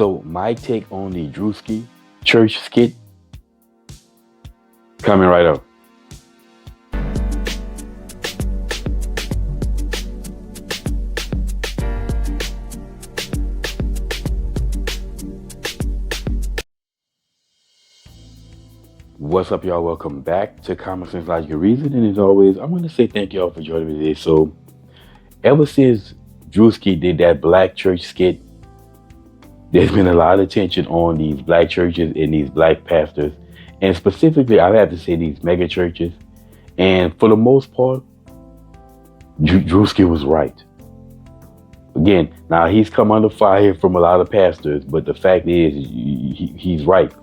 So my take on the Druski church skit coming right up. What's up, y'all? Welcome back to Common Sense, Logic, and Reason. And as always, I want to say thank y'all for joining me today. So, ever since Druski did that black church skit, there's been a lot of attention on these black churches and these black pastors. And specifically, I have to say these mega churches. And for the most part, Druski was right. Again, now he's come under fire from a lot of pastors, but the fact is, he's right.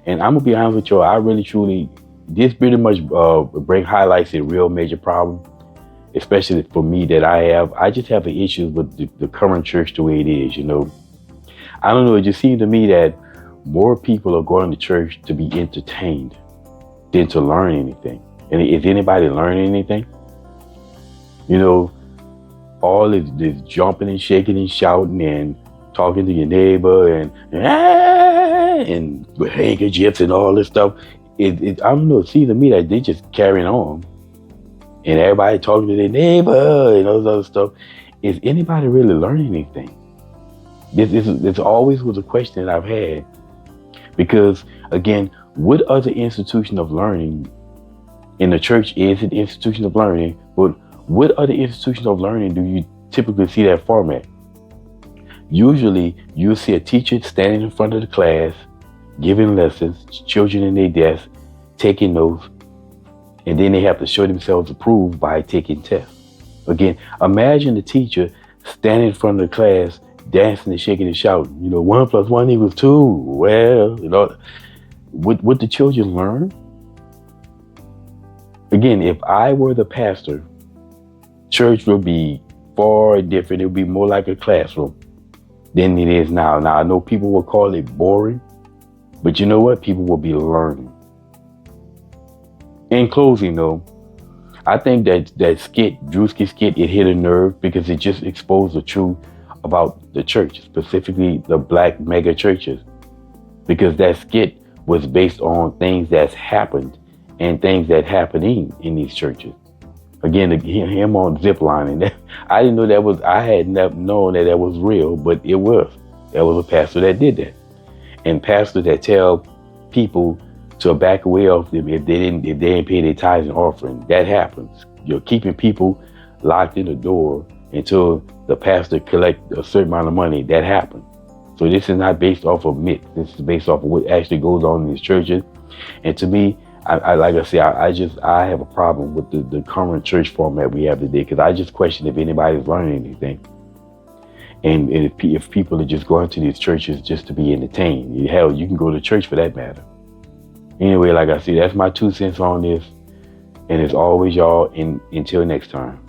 And I'm gonna be honest with y'all, I really truly, this pretty much highlights a real major problem, especially for me that I have. I just have an issue with the current church the way it is, you know. I don't know, it just seems to me that more people are going to church to be entertained than to learn anything. And is anybody learning anything? You know, all this jumping and shaking and shouting and talking to your neighbor and handkerchiefs and all this stuff. I don't know, it seems to me that they just carrying on. And everybody talking to their neighbor and all this other stuff. Is anybody really learning anything? This always was a question that I've had. Because, again, what other institution of learning, in the church is an institution of learning, but what other institution of learning do you typically see that format? Usually, you'll see a teacher standing in front of the class, giving lessons, children in their desk, taking notes, and then they have to show themselves approved by taking tests. Again, imagine the teacher standing in front of the class, dancing and shaking and shouting, 1 + 1 = 2. Well, would the children learn? Again, if I were the pastor, church would be far different. It would be more like a classroom than it is now. Now, I know people will call it boring, but you know what? People will be learning. In closing, though, I think that Druski skit, it hit a nerve because it just exposed the truth about the church, specifically the black mega churches. Because that skit was based on things that's happened and things that happening in these churches. Again, him on zip lining. I didn't know that was, I had never known that was real, but it was. There was a pastor that did that. And pastors that tell people to back away off them if they didn't pay their tithes and offering. That happens. You're keeping people locked in the door until the pastor collect a certain amount of money. That happens. So this is not based off of myth. This is based off of what actually goes on in these churches. And to me, I like I say, I have a problem with the current church format we have today, because I just question if anybody's learning anything. And if people are just going to these churches just to be entertained. Hell, you can go to church for that matter. Anyway, like I say, that's my 2 cents on this. And as always, y'all, until next time.